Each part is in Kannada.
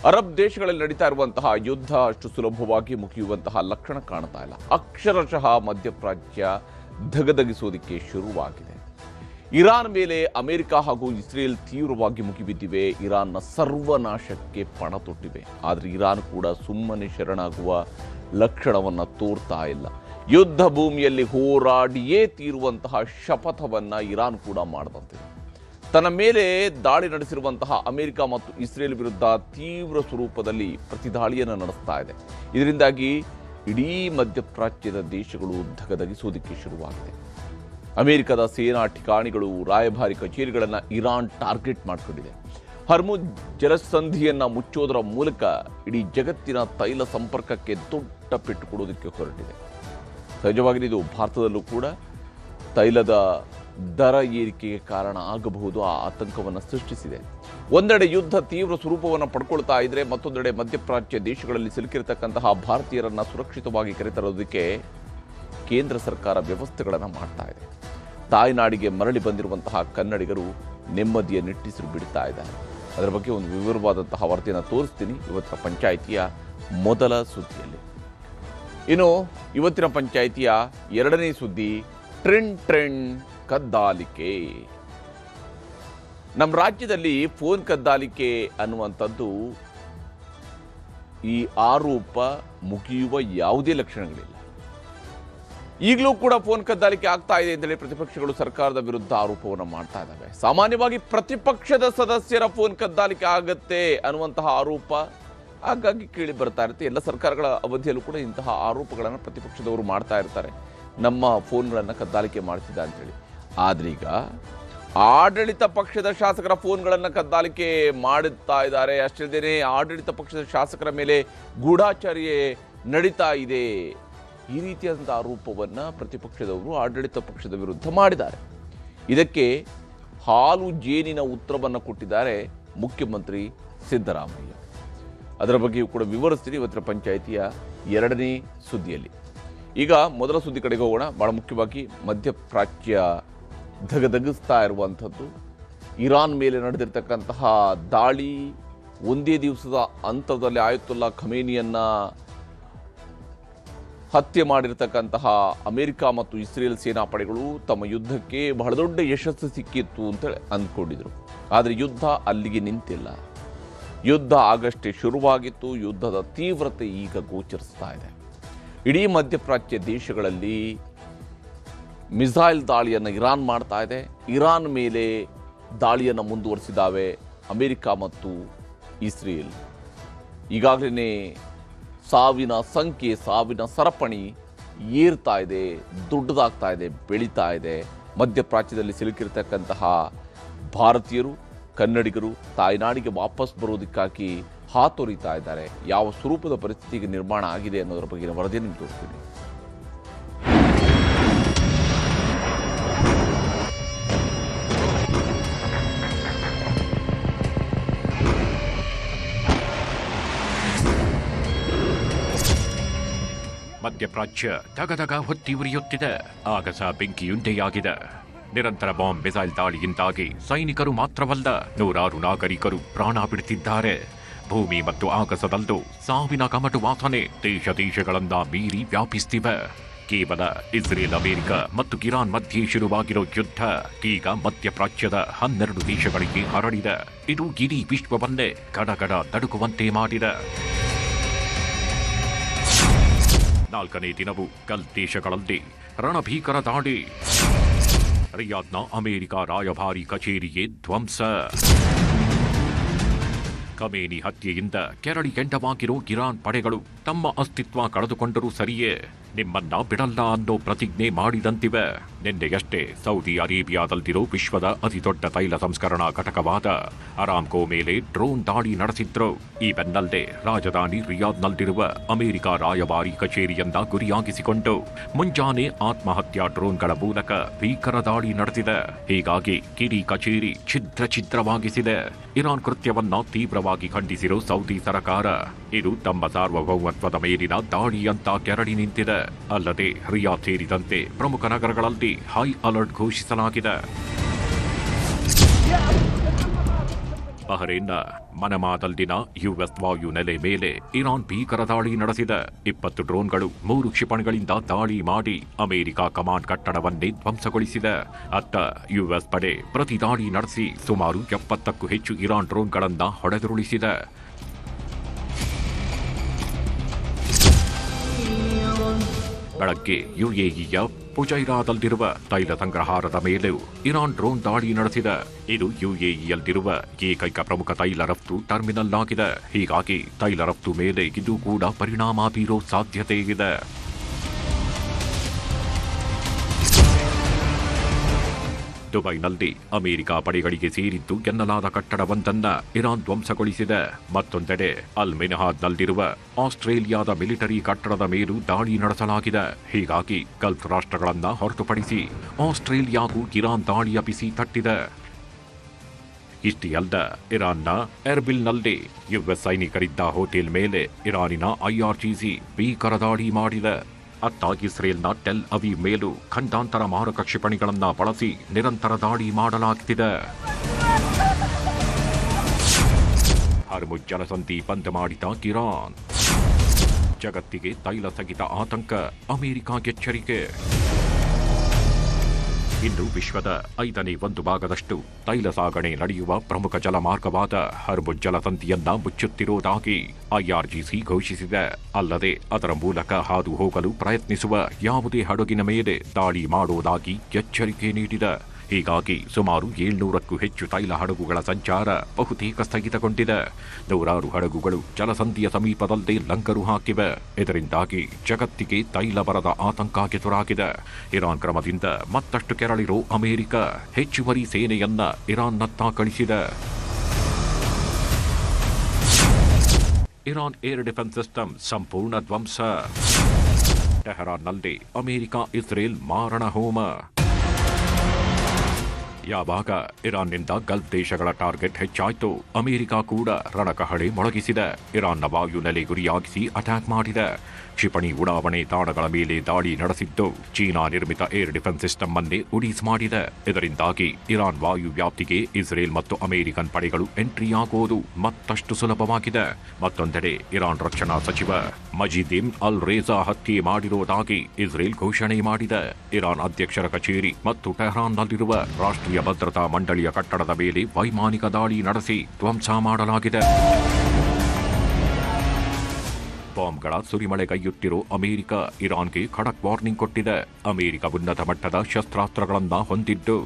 ಅರಬ್ ದೇಶಗಳಲ್ಲಿ ನಡೀತಾ ಇರುವಂತಹ ಯುದ್ಧ ಅಷ್ಟು ಸುಲಭವಾಗಿ ಮುಗಿಯುವಂತಹ ಲಕ್ಷಣ ಕಾಣ್ತಾ ಇಲ್ಲ. ಅಕ್ಷರಶಃ ಮಧ್ಯಪ್ರಾಚ್ಯ ಧಗಧಗಿಸೋದಕ್ಕೆ ಶುರುವಾಗಿದೆ. ಇರಾನ್ ಮೇಲೆ ಅಮೆರಿಕ ಹಾಗೂ ಇಸ್ರೇಲ್ ತೀವ್ರವಾಗಿ ಮುಗಿಬಿದ್ದಿವೆ. ಇರಾನ್ನ ಸರ್ವನಾಶಕ್ಕೆ ಪಣ ತೊಟ್ಟಿವೆ. ಆದರೆ ಇರಾನ್ ಕೂಡ ಸುಮ್ಮನೆ ಶರಣಾಗುವ ಲಕ್ಷಣವನ್ನು ತೋರ್ತಾ ಇಲ್ಲ. ಯುದ್ಧ ಭೂಮಿಯಲ್ಲಿ ಹೋರಾಡಿಯೇ ತೀರುವಂತಹ ಶಪಥವನ್ನು ಇರಾನ್ ಕೂಡ ಮಾಡದಂತಿದೆ. ತನ್ನ ಮೇಲೆ ದಾಳಿ ನಡೆಸಿರುವಂತಹ ಅಮೆರಿಕ ಮತ್ತು ಇಸ್ರೇಲ್ ವಿರುದ್ಧ ತೀವ್ರ ಸ್ವರೂಪದಲ್ಲಿ ಪ್ರತಿದಾಳಿಯನ್ನು ನಡೆಸ್ತಾ ಇದೆ. ಇದರಿಂದಾಗಿ ಇಡೀ ಮಧ್ಯಪ್ರಾಚ್ಯದ ದೇಶಗಳು ಧಗಧಗಿಸೋದಕ್ಕೆ ಶುರುವಾಗಿದೆ. ಅಮೆರಿಕದ ಸೇನಾ ಠಿಕಾಣಿಗಳು, ರಾಯಭಾರಿ ಕಚೇರಿಗಳನ್ನು ಇರಾನ್ ಟಾರ್ಗೆಟ್ ಮಾಡಿಕೊಂಡಿದೆ. ಹರ್ಮುಜ್ ಜಲಸಂಧಿಯನ್ನು ಮುಚ್ಚೋದರ ಮೂಲಕ ಇಡೀ ಜಗತ್ತಿನ ತೈಲ ಸಂಪರ್ಕಕ್ಕೆ ದೊಡ್ಡ ಪೆಟ್ಟು ಕೊಡೋದಕ್ಕೆ ಹೊರಟಿದೆ. ಸಹಜವಾಗಿ ಇದು ಭಾರತದಲ್ಲೂ ಕೂಡ ತೈಲದ ದರ ಏರಿಕೆಗೆ ಕಾರಣ ಆಗಬಹುದು. ಆ ಆತಂಕವನ್ನು ಸೃಷ್ಟಿಸಿದೆ. ಒಂದೆಡೆ ಯುದ್ಧ ತೀವ್ರ ಸ್ವರೂಪವನ್ನು ಪಡ್ಕೊಳ್ತಾ ಇದ್ರೆ, ಮತ್ತೊಂದೆಡೆ ಮಧ್ಯಪ್ರಾಚ್ಯ ದೇಶಗಳಲ್ಲಿ ಸಿಲುಕಿರತಕ್ಕಂತಹ ಭಾರತೀಯರನ್ನು ಸುರಕ್ಷಿತವಾಗಿ ಕರೆತರೋದಕ್ಕೆ ಕೇಂದ್ರ ಸರ್ಕಾರ ವ್ಯವಸ್ಥೆಗಳನ್ನು ಮಾಡ್ತಾ ಇದೆ. ತಾಯ್ನಾಡಿಗೆ ಮರಳಿ ಬಂದಿರುವಂತಹ ಕನ್ನಡಿಗರು ನೆಮ್ಮದಿಯ ನಿಟ್ಟಿಸಿರು ಬಿಡ್ತಾ ಇದ್ದಾರೆ. ಅದರ ಬಗ್ಗೆ ಒಂದು ವಿವರವಾದಂತಹ ವರದಿಯನ್ನು ತೋರಿಸ್ತೀನಿ ಇವತ್ತಿನ ಪಂಚಾಯಿತಿಯ ಮೊದಲ ಸುದ್ದಿಯಲ್ಲಿ. ಇನ್ನು ಇವತ್ತಿನ ಪಂಚಾಯಿತಿಯ ಎರಡನೇ ಸುದ್ದಿ, ಟ್ರೆಂಡ್ ಕದ್ದಾಲಿಕೆ. ನಮ್ಮ ರಾಜ್ಯದಲ್ಲಿ ಫೋನ್ ಕದ್ದಾಲಿಕೆ ಅನ್ನುವಂಥದ್ದು ಈ ಆರೋಪ ಮುಗಿಯುವ ಯಾವುದೇ ಲಕ್ಷಣಗಳಿಲ್ಲ. ಈಗಲೂ ಕೂಡ ಫೋನ್ ಕದ್ದಾಲಿಕೆ ಆಗ್ತಾ ಇದೆ ಅಂತೇಳಿ ಪ್ರತಿಪಕ್ಷಗಳು ಸರ್ಕಾರದ ವಿರುದ್ಧ ಆರೋಪವನ್ನು ಮಾಡ್ತಾ ಇದ್ದಾವೆ. ಸಾಮಾನ್ಯವಾಗಿ ಪ್ರತಿಪಕ್ಷದ ಸದಸ್ಯರ ಫೋನ್ ಕದ್ದಾಲಿಕೆ ಆಗತ್ತೆ ಅನ್ನುವಂತಹ ಆರೋಪ ಹಾಗಾಗಿ ಕೇಳಿ ಬರ್ತಾ ಇರುತ್ತೆ. ಎಲ್ಲ ಸರ್ಕಾರಗಳ ಅವಧಿಯಲ್ಲೂ ಕೂಡ ಇಂತಹ ಆರೋಪಗಳನ್ನು ಪ್ರತಿಪಕ್ಷದವರು ಮಾಡ್ತಾ ಇರ್ತಾರೆ, ನಮ್ಮ ಫೋನ್ಗಳನ್ನು ಕದ್ದಾಲಿಕೆ ಮಾಡ್ತಿದ್ದ ಅಂತೇಳಿ. ಆದರೆ ಈಗ ಆಡಳಿತ ಪಕ್ಷದ ಶಾಸಕರ ಫೋನ್ಗಳನ್ನು ಕದ್ದಾಲಿಕೆ ಮಾಡುತ್ತಾ ಇದ್ದಾರೆ. ಅಷ್ಟೇ ಆಡಳಿತ ಪಕ್ಷದ ಶಾಸಕರ ಮೇಲೆ ಗೂಢಾಚಾರ್ಯೆ ನಡೀತಾ ಇದೆ. ಈ ರೀತಿಯಾದಂಥ ಆರೋಪವನ್ನು ಪ್ರತಿಪಕ್ಷದವರು ಆಡಳಿತ ಪಕ್ಷದ ವಿರುದ್ಧ ಮಾಡಿದ್ದಾರೆ. ಇದಕ್ಕೆ ಹಾಲು ಜೇನಿನ ಉತ್ತರವನ್ನು ಕೊಟ್ಟಿದ್ದಾರೆ ಮುಖ್ಯಮಂತ್ರಿ ಸಿದ್ದರಾಮಯ್ಯ. ಅದರ ಬಗ್ಗೆಯೂ ಕೂಡ ವಿವರಿಸ್ತೀನಿ ಇವತ್ತಿನ ಪಂಚಾಯಿತಿಯ ಎರಡನೇ ಸುದ್ದಿಯಲ್ಲಿ. ಈಗ ಮೊದಲ ಸುದ್ದಿ ಕಡೆಗೆ ಹೋಗೋಣ. ಭಾಳ ಮುಖ್ಯವಾಗಿ ಮಧ್ಯಪ್ರಾಚ್ಯ ಧಗಧಗಿಸ್ತಾ ಇರುವಂಥದ್ದು. ಇರಾನ್ ಮೇಲೆ ನಡೆದಿರ್ತಕ್ಕಂತಹ ದಾಳಿ, ಒಂದೇ ದಿವಸದ ಅಂತರದಲ್ಲಿ ಆಯತುಲ್ಲಾ ಖಮೇನಿಯನ್ನು ಹತ್ಯೆ ಮಾಡಿರ್ತಕ್ಕಂತಹ ಅಮೆರಿಕ ಮತ್ತು ಇಸ್ರೇಲ್ ಸೇನಾಪಡೆಗಳು ತಮ್ಮ ಯುದ್ಧಕ್ಕೆ ಬಹಳ ದೊಡ್ಡ ಯಶಸ್ಸು ಸಿಕ್ಕಿತ್ತು ಅಂತ ಅಂದ್ಕೊಂಡಿದ್ರು. ಆದರೆ ಯುದ್ಧ ಅಲ್ಲಿಗೆ ನಿಂತಿಲ್ಲ. ಯುದ್ಧ ಆಗಷ್ಟೇ ಶುರುವಾಗಿತ್ತು. ಯುದ್ಧದ ತೀವ್ರತೆ ಈಗ ಗೋಚರಿಸ್ತಾ ಇದೆ. ಇಡೀ ಮಧ್ಯಪ್ರಾಚ್ಯ ದೇಶಗಳಲ್ಲಿ ಮಿಸೈಲ್ ದಾಳಿಯನ್ನು ಇರಾನ್ ಮಾಡ್ತಾ ಇದೆ. ಇರಾನ್ ಮೇಲೆ ದಾಳಿಯನ್ನು ಮುಂದುವರಿಸಿದ್ದಾವೆ ಅಮೆರಿಕ ಮತ್ತು ಇಸ್ರೇಲ್. ಈಗಾಗಲೇ ಸಾವಿನ ಸಂಖ್ಯೆ, ಸಾವಿನ ಸರಪಣಿ ಏರ್ತಾ ಇದೆ, ದೊಡ್ಡದಾಗ್ತಾ ಇದೆ, ಬೆಳೀತಾ ಇದೆ. ಮಧ್ಯಪ್ರಾಚ್ಯದಲ್ಲಿ ಸಿಲುಕಿರ್ತಕ್ಕಂತಹ ಭಾರತೀಯರು, ಕನ್ನಡಿಗರು ತಾಯ್ನಾಡಿಗೆ ವಾಪಸ್ ಬರೋದಕ್ಕಾಗಿ ಹಾತೊರಿತಾ ಇದ್ದಾರೆ. ಯಾವ ಸ್ವರೂಪದ ಪರಿಸ್ಥಿತಿಗೆ ನಿರ್ಮಾಣ ಆಗಿದೆ ಅನ್ನೋದರ ಬಗ್ಗೆ ವರದಿ ನಿಮ್ಗೆ ತೋರಿಸ್ತೀನಿ. ಮಧ್ಯಪ್ರಾಚ್ಯ ದಗದಗ ಹೊತ್ತಿ ಉರಿಯುತ್ತಿದೆ. ಆಗಸ ಬೆಂಕಿಯುಂಡೆಯಾಗಿದೆ. ನಿರಂತರ ಬಾಂಬ್ ಮಿಸೈಲ್ ದಾಳಿಯಿಂದಾಗಿ ಸೈನಿಕರು ಮಾತ್ರವಲ್ಲ, ನೂರಾರು ನಾಗರಿಕರು ಪ್ರಾಣ ಬಿಡುತ್ತಿದ್ದಾರೆ. ಭೂಮಿ ಮತ್ತು ಆಗಸದಲ್ಲೂ ಸಾವಿನ ಕಮಟು ವಾಸನೆ ದೇಶಗಳನ್ನ ಮೀರಿ ವ್ಯಾಪಿಸುತ್ತಿವೆ. ಕೇವಲ ಇಸ್ರೇಲ್, ಅಮೆರಿಕ ಮತ್ತು ಇರಾನ್ ಮಧ್ಯೆ ಶುರುವಾಗಿರೋ ಯುದ್ಧ ಈಗ ಮಧ್ಯಪ್ರಾಚ್ಯದ 12 ದೇಶಗಳಿಗೆ ಹರಡಿದೆ. ಇದು ಇಡೀ ವಿಶ್ವವನ್ನೇ ಗಡಗಡ ನಡುಗುವಂತೆ ಮಾಡಿದೆ. 4ನೇ ದಿನವೂ ಗಲ್ಫ್ ದೇಶಗಳಲ್ಲಿ ರಣಭೀಕರ ದಾಳಿ. ರಿಯಾದ್ನ ಅಮೆರಿಕ ರಾಯಭಾರಿ ಕಚೇರಿಗೆ ಧ್ವಂಸ. ಖಮೇನಿ ಹತ್ಯೆಯಿಂದ ಕೆರಳಿ ಕೆಂಡವಾಗಿರೋ ಇರಾನ್ ಪಡೆಗಳು ತಮ್ಮ ಅಸ್ತಿತ್ವ ಕಳೆದುಕೊಂಡರೂ ಸರಿಯೇ, ನಿಮ್ಮನ್ನ ಬಿಡಲ್ಲ ಅನ್ನೋ ಪ್ರತಿಜ್ಞೆ ಮಾಡಿದಂತಿವೆ. ನಿನ್ನೆಯಷ್ಟೇ ಸೌದಿ ಅರೇಬಿಯಾದಲ್ಲಿರೋ ವಿಶ್ವದ ಅತಿದೊಡ್ಡ ತೈಲ ಸಂಸ್ಕರಣಾ ಘಟಕವಾದ ಅರಾಮ್ಕೋ ಮೇಲೆ ಡ್ರೋನ್ ದಾಳಿ ನಡೆಸಿದ್ರು. ಈ ಬೆನ್ನಲ್ಲೇ ರಾಜಧಾನಿ ರಿಯಾದ್ನಲ್ಲಿರುವ ಅಮೆರಿಕ ರಾಯಭಾರಿ ಕಚೇರಿಯನ್ನ ಗುರಿಯಾಗಿಸಿಕೊಂಡು ಮುಂಜಾನೆ ಆತ್ಮಹತ್ಯಾ ಡ್ರೋನ್ಗಳ ಮೂಲಕ ಭೀಕರ ದಾಳಿ ನಡೆಸಿದೆ. ಹೀಗಾಗಿ ಕಿಡಿ ಕಚೇರಿ ಛಿದ್ರವಾಗಿಸಿದೆ. ಇರಾನ್ ಕೃತ್ಯವನ್ನ ತೀವ್ರವಾಗಿ ಖಂಡಿಸಿರೋ ಸೌದಿ ಸರ್ಕಾರ ಇದು ತಮ್ಮ ಸಾರ್ವಭೌಮತ್ವದ ಮೇಲಿನ ದಾಳಿ ಅಂತ ಕೆರಳಿ ನಿಂತಿದೆ. ಅಲ್ಲದೆ ರಿಯಾದ್ ಸೇರಿದಂತೆ ಪ್ರಮುಖ ನಗರಗಳಲ್ಲಿ ಹೈ ಅಲರ್ಟ್ ಘೋಷಿಸಲಾಗಿದೆ. ಬಹರೇನ್ನ ಮನಮಾದಲ್ಲಿನ ಯುಎಸ್ ವಾಯು ನೆಲೆ ಮೇಲೆ ಇರಾನ್ ಭೀಕರ ದಾಳಿ ನಡೆಸಿದೆ. 20 ಡ್ರೋನ್ಗಳು 3 ಕ್ಷಿಪಣಿಗಳಿಂದ ದಾಳಿ ಮಾಡಿ ಅಮೆರಿಕ ಕಮಾಂಡ್ ಕಟ್ಟಡವನ್ನೇ ಧ್ವಂಸಗೊಳಿಸಿದೆ. ಅತ್ತ ಯುಎಸ್ ಪಡೆ ಪ್ರತಿ ದಾಳಿ ನಡೆಸಿ ಸುಮಾರು 70ಕ್ಕೂ ಹೆಚ್ಚು ಇರಾನ್ ಡ್ರೋನ್ಗಳನ್ನ ಹೊಡೆದುರುಳಿಸಿದೆ. ಬೆಳಗ್ಗೆ ಯುಎಇಯ ಪುಜೈರಾದಲ್ಲಿರುವ ತೈಲ ಸಂಗ್ರಹಾರದ ಮೇಲೆ ಇರಾನ್ ಡ್ರೋನ್ ದಾಳಿ ನಡೆಸಿದೆ. ಇದು ಯುಎಇಯಲ್ಲಿರುವ ಏಕೈಕ ಪ್ರಮುಖ ತೈಲ ರಫ್ತು ಟರ್ಮಿನಲ್ ಆಗಿದೆ. ಹೀಗಾಗಿ ತೈಲ ರಫ್ತು ಮೇಲೆ ಇದು ಕೂಡ ಪರಿಣಾಮ ಬೀರೋ ಸಾಧ್ಯತೆ ಇದೆ. ದುಬೈನಲ್ಲಿ ಅಮೆರಿಕ ಪಡೆಗಳಿಗೆ ಸೇರಿದ್ದು ಎನ್ನಲಾದ ಕಟ್ಟಡವೊಂದನ್ನ ಇರಾನ್ ಧ್ವಂಸಗೊಳಿಸಿದೆ. ಮತ್ತೊಂದೆಡೆ ಅಲ್ ಮಿನ್ಹಾದ್ನಲ್ಲಿರುವ ಆಸ್ಟ್ರೇಲಿಯಾದ ಮಿಲಿಟರಿ ಕಟ್ಟಡದ ಮೇಲೂ ದಾಳಿ ನಡೆಸಲಾಗಿದೆ. ಹೀಗಾಗಿ ಗಲ್ಫ್ ರಾಷ್ಟ್ರಗಳನ್ನ ಹೊರತುಪಡಿಸಿ ಆಸ್ಟ್ರೇಲಿಯಾಗೂ ಇರಾನ್ ದಾಳಿಯ ಬಿಸಿ ತಟ್ಟಿದೆ. ಇಷ್ಟೇ ಅಲ್ಲ, ಇರಾನ್ನ ಎರ್ಬಿಲ್ನಲ್ಲಿ ಯುಎಸ್ ಸೈನಿಕರಿದ್ದ ಹೋಟೆಲ್ ಮೇಲೆ ಇರಾನಿನ ಐಆರ್ಜಿಸಿ ಭೀಕರ ದಾಳಿ ಮಾಡಿದೆ. ಅತ್ತ ಇಸ್ರೇಲ್ನ ಟೆಲ್ ಅವೀವ್ ಮೇಲೂ ಖಂಡಾಂತರ ಮಾರಕ ಕ್ಷಿಪಣಿಗಳನ್ನ ಬಳಸಿ ನಿರಂತರ ದಾಳಿ ಮಾಡಲಾಗುತ್ತಿದೆ. ಹರ್ಮುಜ್ ಜಲಸಂಧಿ ಬಂದ್ ಮಾಡಿದ ಇರಾನ್. ಜಗತ್ತಿಗೆ ತೈಲ ಸ್ಥಗಿತ ಆತಂಕ, ಅಮೆರಿಕ ಎಚ್ಚರಿಕೆ. ಇನ್ನು ವಿಶ್ವದ 5ನೇ 1 ಭಾಗದಷ್ಟು ತೈಲ ಸಾಗಣೆ ನಡೆಯುವ ಪ್ರಮುಖ ಜಲಮಾರ್ಗವಾದ ಹರ್ಮುಜ್ ಜಲಸಂಧಿಯನ್ನ ಮುಚ್ಚುತ್ತಿರುವುದಾಗಿ ಐಆರ್ಜಿಸಿ ಘೋಷಿಸಿದೆ. ಅಲ್ಲದೆ ಅದರ ಮೂಲಕ ಹಾದು ಹೋಗಲು ಪ್ರಯತ್ನಿಸುವ ಯಾವುದೇ ಹಡಗಿನ ಮೇಲೆ ದಾಳಿ ಮಾಡುವುದಾಗಿ ಎಚ್ಚರಿಕೆ ನೀಡಿದೆ. ಹೀಗಾಗಿ ಸುಮಾರು 700ಕ್ಕೂ ಹೆಚ್ಚು ತೈಲ ಹಡಗುಗಳ ಸಂಚಾರ ಬಹುತೇಕ ಸ್ಥಗಿತಗೊಂಡಿದೆ. ನೂರಾರು ಹಡಗುಗಳು ಜಲಸಂಧಿಯ ಸಮೀಪದಲ್ಲೇ ಲಂಗರು ಹಾಕಿವೆ. ಇದರಿಂದಾಗಿ ಜಗತ್ತಿಗೆ ತೈಲ ಬರದ ಆತಂಕ ಎದುರಾಗಿದೆ. ಇರಾನ್ ಕ್ರಮದಿಂದ ಮತ್ತಷ್ಟು ಕೆರಳಿರೋ ಅಮೆರಿಕ ಹೆಚ್ಚುವರಿ ಸೇನೆಯನ್ನ ಇರಾನ್ನತ್ತ ಕಳಿಸಿದೆ. ಇರಾನ್ ಏರ್ ಡಿಫೆನ್ಸ್ ಸಿಸ್ಟಮ್ ಸಂಪೂರ್ಣ ಧ್ವಂಸ. ಟೆಹರಾನ್ನಲ್ಲಿ ಅಮೆರಿಕ ಇಸ್ರೇಲ್ ಮಾರಣ ಹೋಮ. ಯಾವಾಗ ಇರಾನ್ನಿಂದ ಗಲ್ಫ್ ದೇಶಗಳ ಟಾರ್ಗೆಟ್ ಹೆಚ್ಚಾಯಿತು, ಅಮೆರಿಕ ಕೂಡ ರಣಕಹಳೆ ಮೊಳಗಿಸಿದೆ. ಇರಾನ್ನ ವಾಯು ನೆಲೆ ಗುರಿಯಾಗಿಸಿ ಅಟ್ಯಾಕ್ ಮಾಡಿದೆ. ಕ್ಷಿಪಣಿ ಉಡಾವಣೆ ತಾಣಗಳ ಮೇಲೆ ದಾಳಿ ನಡೆಸಿದ್ದು ಚೀನಾ ನಿರ್ಮಿತ ಏರ್ ಡಿಫೆನ್ಸ್ ಸಿಸ್ಟಮ್ ಅನ್ನೇ ಉಡೀಸ್ ಮಾಡಿದೆ. ಇದರಿಂದಾಗಿ ಇರಾನ್ ವಾಯು ವ್ಯಾಪ್ತಿಗೆ ಇಸ್ರೇಲ್ ಮತ್ತು ಅಮೆರಿಕನ್ ಪಡೆಗಳು ಎಂಟ್ರಿಯಾಗುವುದು ಮತ್ತಷ್ಟು ಸುಲಭವಾಗಿದೆ. ಮತ್ತೊಂದೆಡೆ ಇರಾನ್ ರಕ್ಷಣಾ ಸಚಿವ ಮಜಿದಿನ್ ಅಲ್ ರೇಜಾ ಹತ್ಯೆ ಮಾಡಿರುವುದಾಗಿ ಇಸ್ರೇಲ್ ಘೋಷಣೆ ಮಾಡಿದೆ. ಇರಾನ್ ಅಧ್ಯಕ್ಷರ ಕಚೇರಿ ಮತ್ತು ಟೆಹರಾನ್ನಲ್ಲಿರುವ ರಾಷ್ಟ್ರೀಯ ಭದ್ರತಾ ಮಂಡಳಿಯ ಕಟ್ಟಡದ ಮೇಲೆ ವೈಮಾನಿಕ ದಾಳಿ ನಡೆಸಿ ಧ್ವಂಸ ಮಾಡಲಾಗಿದೆ. ಬಾಂಬ್ಗಳ ಸುರಿಮಳೆಗೈಯುತ್ತಿರೋ ಅಮೆರಿಕ ಇರಾನ್ಗೆ ಖಡಕ್ ವಾರ್ನಿಂಗ್ ಕೊಟ್ಟಿದೆ. ಅಮೆರಿಕ ಉನ್ನತ ಮಟ್ಟದ ಶಸ್ತ್ರಾಸ್ತ್ರಗಳನ್ನ ಹೊಂದಿದ್ದು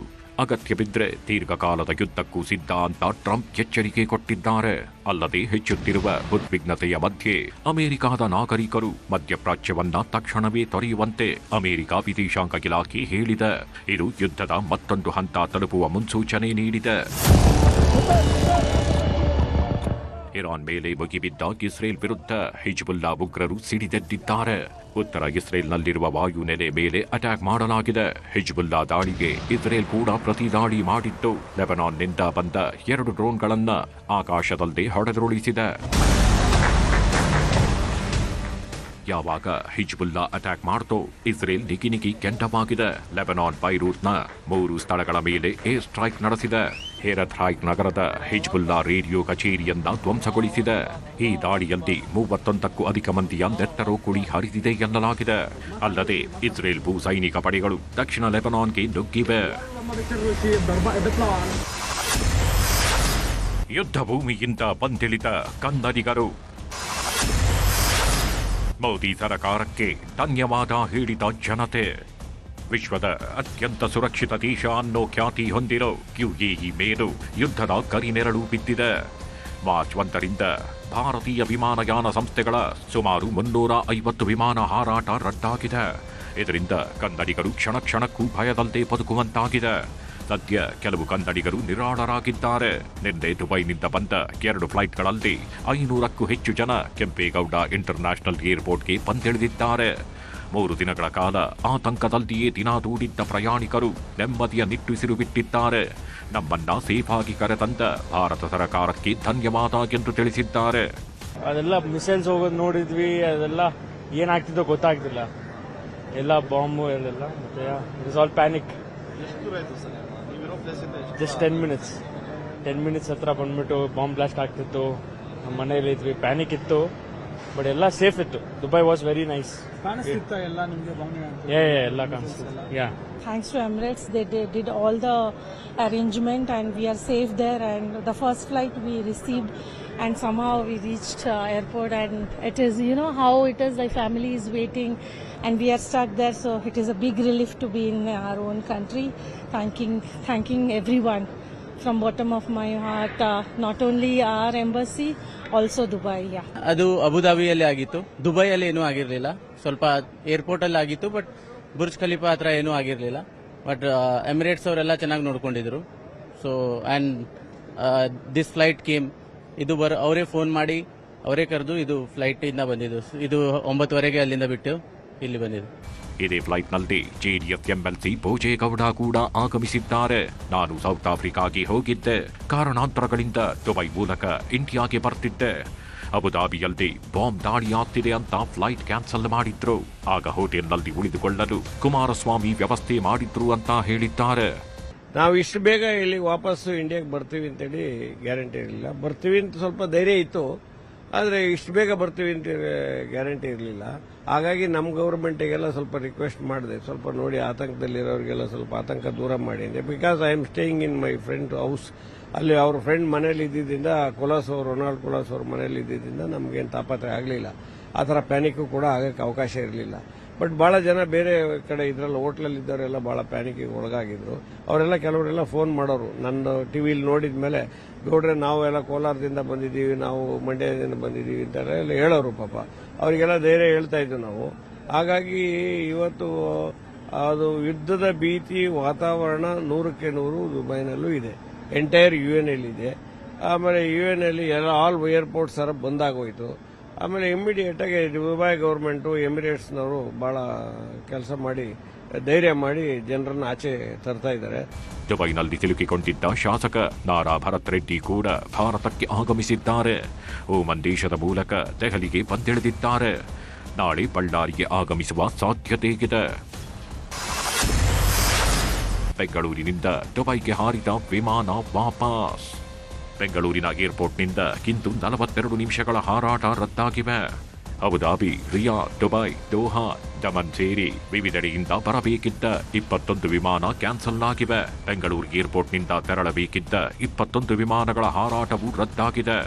ಅಗತ್ಯ ಬಿದ್ದರೆ ದೀರ್ಘಕಾಲದ ಯುದ್ಧಕ್ಕೂ ಸಿದ್ಧ ಅಂತ ಟ್ರಂಪ್ ಎಚ್ಚರಿಕೆ ಕೊಟ್ಟಿದ್ದಾರೆ. ಅಲ್ಲದೆ ಹೆಚ್ಚುತ್ತಿರುವ ಉದ್ವಿಗ್ನತೆಯ ಮಧ್ಯೆ ಅಮೆರಿಕದ ನಾಗರಿಕರು ಮಧ್ಯಪ್ರಾಚ್ಯವನ್ನ ತಕ್ಷಣವೇ ತೊರೆಯುವಂತೆ ಅಮೆರಿಕ ವಿದೇಶಾಂಗ ಇಲಾಖೆ ಹೇಳಿದೆ. ಇದು ಯುದ್ಧದ ಮತ್ತೊಂದು ಹಂತ ತಲುಪುವ ಮುನ್ಸೂಚನೆ ನೀಡಿದೆ. ಇರಾನ್ ಮೇಲೆ ಮುಗಿಬಿದ್ದ ಇಸ್ರೇಲ್ ವಿರುದ್ಧ ಹಿಜ್ಬುಲ್ಲಾ ಉಗ್ರರು ಸಿಡಿದೆದ್ದಿದ್ದಾರೆ. ಉತ್ತರ ಇಸ್ರೇಲ್ನಲ್ಲಿರುವ ವಾಯು ನೆಲೆ ಮೇಲೆ ಅಟ್ಯಾಕ್ ಮಾಡಲಾಗಿದೆ. ಹಿಜ್ಬುಲ್ಲಾ ದಾಳಿಗೆ ಇಸ್ರೇಲ್ ಕೂಡ ಪ್ರತಿ ದಾಳಿ ಮಾಡಿದ್ದು ಲೆಬನಾನ್ನಿಂದ ಬಂದ 2 ಡ್ರೋನ್ಗಳನ್ನ ಆಕಾಶದಲ್ಲೇ ಹೊಡೆದುರುಳಿಸಿದೆ. ಯಾವಾಗ ಹಿಜ್ಬುಲ್ಲಾ ಅಟ್ಯಾಕ್ ಮಾಡ್ತೋ ಇಸ್ರೇಲ್ ನಿಗಿನಿಗಿ ಕೆಂಡವಾಗಿದೆ. ಲೆಬನಾನ್ ಬೈರೂತ್ನ 3 ಸ್ಥಳಗಳ ಮೇಲೆ ಏರ್ ಸ್ಟ್ರೈಕ್ ನಡೆಸಿದೆ. ಹೇರಥ್ರಾಯ್ಕ್ ನಗರದ ಹಿಜ್ಬುಲ್ಲಾ ರೇಡಿಯೋ ಕಚೇರಿಯನ್ನ ಧ್ವಂಸಗೊಳಿಸಿದೆ. ಈ ದಾಳಿಯಲ್ಲಿ 31ಕ್ಕೂ ಅಧಿಕ ಮಂದಿಯ ನೆತ್ತರೋ ಕುಳಿ ಹರಿದಿದೆ ಎನ್ನಲಾಗಿದೆ. ಅಲ್ಲದೆ ಇಸ್ರೇಲ್ ಭೂ ಸೈನಿಕ ಪಡೆಗಳು ದಕ್ಷಿಣ ಲೆಬನಾನ್ಗೆ ನುಗ್ಗಿವೆ. ಯುದ್ಧ ಭೂಮಿಯಿಂದ ಬಂದಿಳಿದ ಕನ್ನಡಿಗರು. ಮೋದಿ ಸರ್ಕಾರಕ್ಕೆ ಧನ್ಯವಾದ ಹೇಳಿದ ಜನತೆ. ವಿಶ್ವದ ಅತ್ಯಂತ ಸುರಕ್ಷಿತ ದೇಶ ಅನ್ನೋ ಖ್ಯಾತಿ ಹೊಂದಿರೋ ಯುಎಇ ಮೇಲೂ ಯುದ್ಧದ ಕರಿನೆರಳು ಬಿದ್ದಿದೆ. ಮಾರ್ಚ್ 1ರಿಂದ ಭಾರತೀಯ ವಿಮಾನಯಾನ ಸಂಸ್ಥೆಗಳ ಸುಮಾರು 350 ವಿಮಾನ ಹಾರಾಟ ರದ್ದಾಗಿದೆ. ಇದರಿಂದ ಕನ್ನಡಿಗರು ಕ್ಷಣ ಕ್ಷಣಕ್ಕೂ ಭಯದಲ್ಲದೆ ಬದುಕುವಂತಾಗಿದೆ. ಸದ್ಯ ಕೆಲವು ಕನ್ನಡಿಗರು ನಿರಾಳರಾಗಿದ್ದಾರೆ. ನಿನ್ನೆ ದುಬೈನಿಂದ ಬಂದ 2 ಫ್ಲೈಟ್ಗಳಲ್ಲಿ 500ಕ್ಕೂ ಹೆಚ್ಚು ಜನ ಕೆಂಪೇಗೌಡ ಇಂಟರ್ನ್ಯಾಷನಲ್ ಏರ್ಪೋರ್ಟ್ಗೆ ಬಂದಿಳಿದಿದ್ದಾರೆ. 3 ದಿನಗಳ ಕಾಲ ಆತಂಕದಲ್ಲಿಯೇ ದಿನ ದೂಡಿದ್ದ ಪ್ರಯಾಣಿಕರು ನೆಮ್ಮದಿಯ ನಿಟ್ಟುಸಿರು ಬಿಟ್ಟಿದ್ದಾರೆ. ನಮ್ಮನ್ನ ಸೇಫಾಗಿ ಕರೆತಂದ ಭಾರತ ಸರ್ಕಾರಕ್ಕೆ ಧನ್ಯವಾದ ಎಂದು ತಿಳಿಸಿದ್ದಾರೆ. ಅದೆಲ್ಲ ಮಿಸೈಲ್ಸ್ ಹೋಗೋದು ನೋಡಿದ್ವಿ, ಅದೆಲ್ಲ ಏನಾಗ್ತಿದ್ದೋ ಗೊತ್ತಾಗ್ತಿಲ್ಲ. ಎಲ್ಲ ಬಾಂಬು ಎಲ್ಲ ಮತ್ತೆ it is all panic. Just 10 minutes. 10 minutes ಹತ್ರ ಬಂದ್ಬಿಟ್ಟು ಬಾಂಬ್ ಬ್ಲಾಸ್ಟ್ ಆಗ್ತಿತ್ತು. ನಮ್ಮ ಮನೇಲಿ ಇದ್ವಿ, ಪ್ಯಾನಿಕ್ ಇತ್ತು, ಬಟ್ ಎಲ್ಲ ಸೇಫ್ ಇತ್ತು. Dubai was very nice. ಎಲ್ಲ ಕಾಣಿಸ್ತಿತ್ತು. ಯಾ Thanks to Emirates, they did all the arrangement and we are safe there. And the first flight we received, and somehow we reached airport. And it is, you know how it is. Like family is waiting, and we are stuck there. So it is a big relief to be in our own country. Thanking everyone from bottom of my heart. Not only our embassy, also Dubai. Yeah. ಅದು ಅಬುದಾಬಿಯಲ್ಲಿ ಆಗಿತ್ತು, ದುಬೈಯಲ್ಲಿ ಏನೂ ಆಗಿರಲಿಲ್ಲ. ಸ್ವಲ್ಪ ಏರ್ಪೋರ್ಟ್ ಅಲ್ಲಿ ಆಗಿತ್ತು, ಬಟ್ ಬುರ್ಜ್ ಖಲೀಫಾ ಹತ್ರ ಏನೂ ಆಗಿರಲಿಲ್ಲ. ಬಟ್ ಎಮಿರೇಟ್ಸ್ ಅವರೆಲ್ಲ ಚೆನ್ನಾಗಿ ನೋಡ್ಕೊಂಡಿದ್ರು. So and this flight came, ಇದು ಅವರೇ ಫೋನ್ ಮಾಡಿ ಅವರೇ ಕರೆದು ಇದು ಫ್ಲೈಟ್ ಇಂದ ಬಂದಿದ್ದು. ಇದು 9:30 ಅಲ್ಲಿಂದ ಬಿಟ್ಟು ಇಲ್ಲಿ ಬಂದಿದ್ದು. ಇದೇ ಫ್ಲೈಟ್ನಲ್ಲಿ ಜೆಡಿಎಸ್ ಎಂಎಲ್ಸಿ ಭೋಜೇಗೌಡ ಕೂಡ ಆಗಮಿಸಿದ್ದಾರೆ. ನಾನು ಸೌತ್ ಆಫ್ರಿಕಾಗೆ ಹೋಗಿದ್ದೆ, ಕಾರಣಾಂತರಗಳಿಂದ ದುಬೈ ಮೂಲಕ ಇಂಡಿಯಾಗೆ ಬರ್ತಿದ್ದೆ. ಅಬುದಾಬಿಯಲ್ಲಿ ಬಾಂಬ್ ದಾಳಿ ಆಗ್ತಿದೆ ಅಂತ ಫ್ಲೈಟ್ ಕ್ಯಾನ್ಸಲ್ ಮಾಡಿದ್ರು. ಆಗ ಹೋಟೆಲ್ನಲ್ಲಿ ಉಳಿದುಕೊಳ್ಳಲು ಕುಮಾರಸ್ವಾಮಿ ವ್ಯವಸ್ಥೆ ಮಾಡಿದ್ರು ಅಂತ ಹೇಳಿದ್ದಾರೆ. ನಾವು ಇಷ್ಟು ಬೇಗ ಇಲ್ಲಿ ವಾಪಸ್ಸು ಇಂಡಿಯಾಗೆ ಬರ್ತೀವಿ ಅಂತೇಳಿ ಗ್ಯಾರಂಟಿ ಇರಲಿಲ್ಲ. ಬರ್ತೀವಿ ಅಂತ ಸ್ವಲ್ಪ ಧೈರ್ಯ ಇತ್ತು, ಆದರೆ ಇಷ್ಟು ಬೇಗ ಬರ್ತೀವಿ ಅಂತ ಗ್ಯಾರಂಟಿ ಇರಲಿಲ್ಲ. ಹಾಗಾಗಿ ನಮ್ಮ ಗೌರ್ಮೆಂಟಿಗೆಲ್ಲ ಸ್ವಲ್ಪ ರಿಕ್ವೆಸ್ಟ್ ಮಾಡಿದೆ, ಸ್ವಲ್ಪ ನೋಡಿ ಆತಂಕದಲ್ಲಿರೋರಿಗೆಲ್ಲ ಸ್ವಲ್ಪ ಆತಂಕ ದೂರ ಮಾಡಿ ಅಂತ. Because I am staying in my friend house. ಅಲ್ಲಿ ಅವ್ರ ಫ್ರೆಂಡ್ ಮನೇಲಿ ಇದ್ದಿದ್ದರಿಂದ, ರೊನಾಲ್ಡ್ ಕೊಲಾಸ್ ಅವ್ರ ಮನೇಲಿ ಇದ್ದಿದ್ದರಿಂದ ನಮಗೇನು ತಾಪತ್ರೆ ಆಗಲಿಲ್ಲ. ಆ ಥರ ಪ್ಯಾನಿಕ್ಕು ಕೂಡ ಆಗಕ್ಕೆ ಅವಕಾಶ ಇರಲಿಲ್ಲ. ಬಟ್ ಭಾಳ ಜನ ಬೇರೆ ಕಡೆ ಇದರಲ್ಲಿ ಹೋಟ್ಲಲ್ಲಿ ಇದ್ದವರೆಲ್ಲ ಭಾಳ ಪ್ಯಾನಿಕ್ಕಿಗೆ ಒಳಗಾಗಿದ್ರು. ಅವರೆಲ್ಲ ಕೆಲವರೆಲ್ಲ ಫೋನ್ ಮಾಡೋರು, ನನ್ನ ಟಿವಿಲಿ ನೋಡಿದ ಮೇಲೆ, ಗೌಡ್ರೆ ನಾವೆಲ್ಲ ಕೋಲಾರದಿಂದ ಬಂದಿದ್ದೀವಿ, ನಾವು ಮಂಡ್ಯದಿಂದ ಬಂದಿದ್ದೀವಿ ಅಂತೆಲ್ಲ ಹೇಳೋರು. ಪಾಪ ಅವರಿಗೆಲ್ಲ ಧೈರ್ಯ ಹೇಳ್ತಾ ಇದ್ವಿ ನಾವು. ಹಾಗಾಗಿ ಇವತ್ತು ಅದು ಯುದ್ಧದ ಭೀತಿ ವಾತಾವರಣ 100ಕ್ಕೆ 100 ದುಬೈನಲ್ಲೂ ಇದೆ. ಎಂಟೈರ್ UN ಇದೆ. ಆಮೇಲೆ UN ಅಲ್ಲಿ ಎಲ್ಲ ಆಲ್ ಏರ್ಪೋರ್ಟ್ಸ್ ಸರ ಬಂದಾಗೋಯ್ತು. ಆಮೇಲೆ ಇಮ್ಮಿಡಿಯೇಟ್ ಆಗಿ ದುಬೈ ಗೌರ್ಮೆಂಟು ಎಮಿರೇಟ್ಸ್ನವರು ಬಹಳ ಕೆಲಸ ಮಾಡಿ ಧೈರ್ಯ ಮಾಡಿ ಜನರನ್ನ ಆಚೆ ತರ್ತಾ ಇದ್ದಾರೆ. ದುಬೈನಲ್ಲಿ ಸಿಲುಕಿಕೊಂಡಿದ್ದ ಶಾಸಕ ನಾರಾ ಭರತ್ ರೆಡ್ಡಿ ಕೂಡ ಭಾರತಕ್ಕೆ ಆಗಮಿಸಿದ್ದಾರೆ. ಓಮನ್ ದೇಶದ ಮೂಲಕ ದೆಹಲಿಗೆ ಬಂದಿಳಿದಿದ್ದಾರೆ. ನಾಳೆ ಬಳ್ಳಾರಿಗೆ ಆಗಮಿಸುವ ಸಾಧ್ಯತೆ ಇದೆ. ಬೆಂಗಳೂರಿನಿಂದ ದುಬೈಗೆ ಹಾರಿದ ವಿಮಾನ ವಾಪಸ್. ಬೆಂಗಳೂರಿನ ಏರ್ಪೋರ್ಟ್ನಿಂದ ಇಂದು 42 ನಿಮಿಷಗಳ ಹಾರಾಟ ರದ್ದಾಗಿವೆ. Abu Dhabi, Riyadh, Dubai, Doha, Dammam ಸೇರಿ ವಿವಿಧೆಡೆಯಿಂದ ಬರಬೇಕಿದ್ದ 21 ವಿಮಾನ ಕ್ಯಾನ್ಸಲ್ ಆಗಿವೆ. ಬೆಂಗಳೂರು ಏರ್ಪೋರ್ಟ್ನಿಂದ ತೆರಳಬೇಕಿದ್ದ 21 ವಿಮಾನಗಳ ಹಾರಾಟವು ರದ್ದಾಗಿದೆ.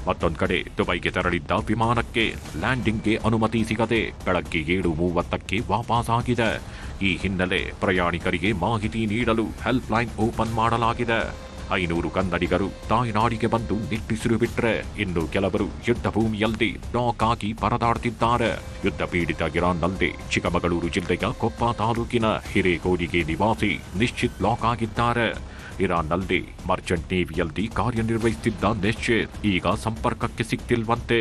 ಮತ್ತೊಂದು ಕಡೆ ದುಬೈಗೆ ತೆರಳಿದ್ದ ವಿಮಾನಕ್ಕೆ ಲ್ಯಾಂಡಿಂಗ್ಗೆ ಅನುಮತಿ ಸಿಗದೆ ಬೆಳಗ್ಗೆ 7:30ಕ್ಕೆ ವಾಪಸ್ ಆಗಿದೆ. ಈ ಹಿನ್ನೆಲೆ ಪ್ರಯಾಣಿಕರಿಗೆ ಮಾಹಿತಿ ನೀಡಲು ಹೆಲ್ಪ್ ಲೈನ್ ಓಪನ್ ಮಾಡಲಾಗಿದೆ. 500 ಕನ್ನಡಿಗರು ತಾಯ್ನಾಡಿಗೆ ಬಂದು ನಿಟ್ಟುಸಿರು ಬಿಟ್ರೆ, ಇನ್ನು ಕೆಲವರು ಯುದ್ಧ ಭೂಮಿಯಲ್ಲಿ ಲಾಕ್ ಆಗಿ ಪರದಾಡ್ತಿದ್ದಾರೆ. ಯುದ್ಧ ಪೀಡಿತ ಇರಾನ್ನಲ್ಲಿ ಚಿಕ್ಕಮಗಳೂರು ಜಿಲ್ಲೆಯ ಕೊಪ್ಪ ತಾಲೂಕಿನ ಹಿರೇಕೋಡಿಗೆ ನಿವಾಸಿ ನಿಶ್ಚಿತ್ ಲಾಕ್ ಆಗಿದ್ದಾರೆ. ಇರಾನ್ನಲ್ಲಿ ಮರ್ಚೆಂಟ್ ನೇವಿಯಲ್ಲಿ ಕಾರ್ಯನಿರ್ವಹಿಸುತ್ತಿದ್ದ ನಿಶ್ಚಿತ್ ಈಗ ಸಂಪರ್ಕಕ್ಕೆ ಸಿಕ್ತಿಲ್ವಂತೆ.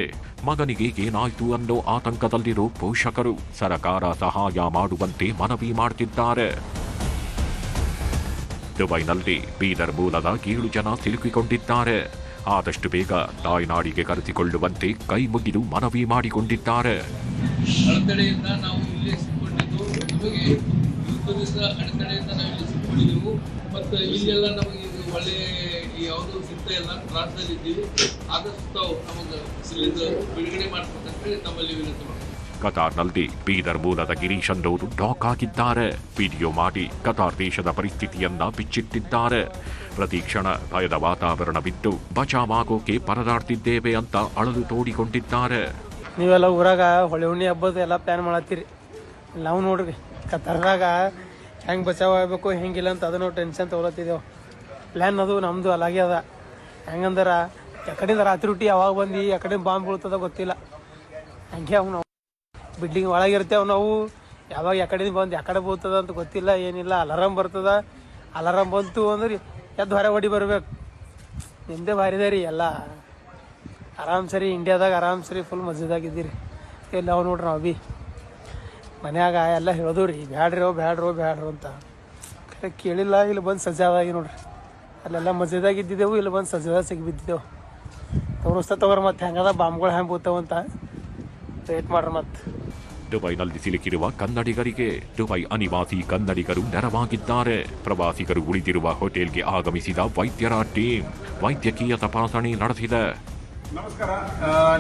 ಮಗನಿಗೆ ಏನಾಯ್ತು ಅನ್ನೋ ಆತಂಕದಲ್ಲಿರೋ ಪೋಷಕರು ಸರಕಾರ ಸಹಾಯ ಮಾಡುವಂತೆ ಮನವಿ ಮಾಡುತ್ತಿದ್ದಾರೆ. ದುಬೈನಲ್ಲಿ ಬೀದರ್ ಮೂಲದ 7 ಜನ ಸಿಲುಕಿಕೊಂಡಿದ್ದಾರೆ. ಆದಷ್ಟು ಬೇಗ ತಾಯ್ನಾಡಿಗೆ ಕರೆಸಿಕೊಳ್ಳುವಂತೆ ಕೈ ಮುಗಿದು ಮನವಿ ಮಾಡಿಕೊಂಡಿದ್ದಾರೆ. ಅಡೆತಡೆಯಿಂದ ನಾವು ಇಲ್ಲೇ ಸಿಕ್ಕೊಂಡಿದ್ದು, ನಮಗೆ ಯುದ್ಧದಿಂದ ಅಡೆತಡೆಯಿಂದ ನಾವು ಇಲ್ಲಿ ಸಿಕ್ಕೊಂಡಿದ್ದೆವು. ಮತ್ತು ಇಲ್ಲೆಲ್ಲ ನಮಗೆ ಒಳ್ಳೆ ಯಾವುದೂ ಸಿಗ್ತಾ ಇಲ್ಲ, ತ್ರಾಸದಲ್ಲಿದ್ದೀವಿ. ಆದಷ್ಟು ನಮಗೆ ಇಲ್ಲಿಂದ ಬಿಡುಗಡೆ ಮಾಡ್ಬೇಕಂತೇಳಿ ತಮ್ಮಲ್ಲಿ ವಿನಂತಿ ಮಾಡ್ತೀವಿ. ಕತಾರ್ನಲ್ಲಿ ಬೀದರ್ ಮೂಲದ ಗಿರೀಶ್ ಅನ್ನೋರು ಲಾಕ್ ಆಗಿದ್ದಾರೆ. ವಿಡಿಯೋ ಮಾಡಿ ಕತಾರ್ ದೇಶದ ಪರಿಸ್ಥಿತಿಯನ್ನ ಬಿಚ್ಚಿಟ್ಟಿದ್ದಾರೆ. ಪ್ರತಿ ಕ್ಷಣ ಭಯದ ವಾತಾವರಣವಿದ್ದು ಬಚಾವಾಗೋಕೆ ಪರದಾಡ್ತಿದ್ದೇವೆ ಅಂತ ಅಳಲು ತೋಡಿಕೊಂಡಿದ್ದಾರೆ. ನೀವೆಲ್ಲ ಊರಾಗ ಹೊಳೆ ಹುಣ್ಣಿ ಹಬ್ಬದ ಎಲ್ಲ ಪ್ಲಾನ್ ಮಾಡತ್ತೀರಿ. ನಾವು ನೋಡ್ರಿ ಕತಾರ್ದಾಗ ಹೆಂಗೆ ಬಚಾವ್ ಆಗಬೇಕು ಹೆಂಗಿಲ್ಲ ಅಂತ ಅದನ್ನು ಟೆನ್ಷನ್ ತೊಗೊಳತ್ತಿದ್ದೇವೆ. ಪ್ಲ್ಯಾನ್ ಅದು ನಮ್ಮದು ಅಲಾಗೆ ಅದ. ಹೆಂಗಂದ್ರೆ ಎಕಡೆಯಿಂದ ರಾತ್ರಿ ಹುಟ್ಟಿ ಯಾವಾಗ ಬಂದು ಎಕಡೆ ಬಾಂಬ್ ಬೀಳ್ತದ ಗೊತ್ತಿಲ್ಲ. ಹಂಗೆ ಅವು ನಾವು ಬಿಲ್ಡಿಂಗ್ ಒಳಗಿರ್ತೇವೆ. ನಾವು ಯಾವಾಗ ಎಕಡೆ ಬಂದು ಎಕಡೆ ಬೀಳ್ತದ ಅಂತ ಗೊತ್ತಿಲ್ಲ, ಏನಿಲ್ಲ. ಅಲಾರಾಮ್ ಬರ್ತದ, ಅಲಾರಾಮ್ ಬಂತು ಅಂದ್ರೆ ಎದ್ದು ಹೊರ ಹೊಡಿ ಬರ್ಬೇಕು. ನಿಮ್ಮದೇ ಭಾರಿ ರೀ ಎಲ್ಲ. ಆರಾಮ್ ಸರಿ ಇಂಡಿಯಾದಾಗ ಆರಾಮ್ ಸರಿ ಫುಲ್ ಮಜದಾಗಿದ್ದೀರಿ. ಎಲ್ಲ ಅವು ನೋಡ್ರಿ ನಾವು ಭೀ ಮನ್ಯಾಗ ಎಲ್ಲ ಹೇಳೋದು ರೀ, ಬ್ಯಾಡ್ರು ಅಂತ. ಕೇಳಿಲ್ಲ, ಇಲ್ಲಿ ಬಂದು ಸಜ್ಜಾದಾಗಿ ನೋಡ್ರಿ. ಅಲ್ಲೆಲ್ಲ ಮಜದಾಗಿದ್ದಿದ್ದೆವು, ಇಲ್ಲಿ ಬಂದು ಸಜ್ಜಾದಾಗ ಸಿಗಿಬಿದ್ದಿದ್ದೆವು. ತೋರಿಸ್ತಾ ತಗೋರಿ ಮತ್ತೆ ಹೆಂಗದ ಬಾಂಬ್ಗಳು ಹೆಂಗೆ ಬೀಳ್ತಾವಂತ ವೇಟ್ ಮಾಡ್ರಿ. ಮತ್ತೆ ದುಬೈನಲ್ಲಿ ಸಿಲುಕಿರುವ ಕನ್ನಡಿಗರಿಗೆ ದುಬೈ ಅನಿವಾಸಿ ಕನ್ನಡಿಗರು ನೆರವಾಗಿದ್ದಾರೆ. ಪ್ರವಾಸಿಗರು ಉಳಿದಿರುವ ಹೋಟೆಲ್ಗೆ ಆಗಮಿಸಿದ ವೈದ್ಯರ ಟೀಮ್ ವೈದ್ಯಕೀಯ ತಪಾಸಣೆ ನಡೆಸಿದೆ. ನಮಸ್ಕಾರ.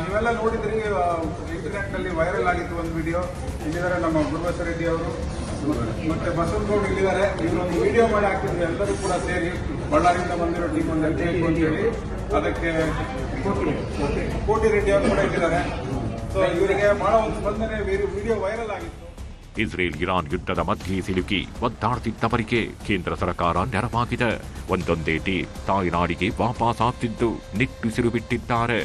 ನೀವೆಲ್ಲ ನೋಡಿದ್ರಿ, ಇಂಟರ್ನೆಟ್ ನಲ್ಲಿ ವೈರಲ್ ಆಗಿತ್ತು ಒಂದು ವಿಡಿಯೋ. ಇಲ್ಲಿದ್ದಾರೆ ನಮ್ಮ ಗುರುಬಸ ರೆಡ್ಡಿ ಅವರು ಮತ್ತೆ ಬಸವನಗೌಡ ಇಲ್ಲಿದ್ದಾರೆ. ಇವರೊಂದು ವಿಡಿಯೋ ಮಾಡಿ ಹಾಕಿದ್ರು. ಎಲ್ಲರೂ ಕೂಡ ಸೇರಿ ಬಳ್ಳಾರಿಯಿಂದ ಬಂದಿರೋ ಟೀಮ್ ಒಂದು ಬೇಕು ಅಂತ ಹೇಳಿ ಅದಕ್ಕೆ ಕೋಟಿ ರೆಡ್ಡಿ ಅವರು ಕೂಡ ಇಟ್ಟಿದ್ದಾರೆ. ಸೊ ಇವರಿಗೆ ಬಹಳ ಒಂದು ಸ್ಪಂದನೆ, ವಿಡಿಯೋ ವೈರಲ್ ಆಗಿತ್ತು. ಇಸ್ರೇಲ್ ಇರಾನ್ ಯುದ್ಧದ ಮಧ್ಯೆ ಸಿಲುಕಿ ಒದ್ದಾಡ್ತಿದ್ದವರಿಗೆ ಕೇಂದ್ರ ಸರ್ಕಾರ ನೆರವಾಗಿದೆ. ಒಂದೊಂದೇ ಟೀಮ್ ತಾಯ್ನಾಡಿಗೆ ವಾಪಸ್ ಆಗ್ತಿದ್ದು ನಿಟ್ಟುಸಿರು ಬಿಟ್ಟಿದ್ದಾರೆ.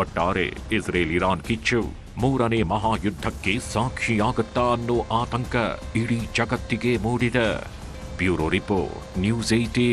ಒಟ್ಟಾರೆ ಇಸ್ರೇಲ್ ಇರಾನ್ ಕಿಚ್ಚು ಮೂರನೇ ಮಹಾಯುದ್ಧಕ್ಕೆ ಸಾಕ್ಷಿಯಾಗುತ್ತಾ ಅನ್ನೋ ಆತಂಕ ಇಡೀ ಜಗತ್ತಿಗೆ ಮೂಡಿದೆ. Bureau report, news 18.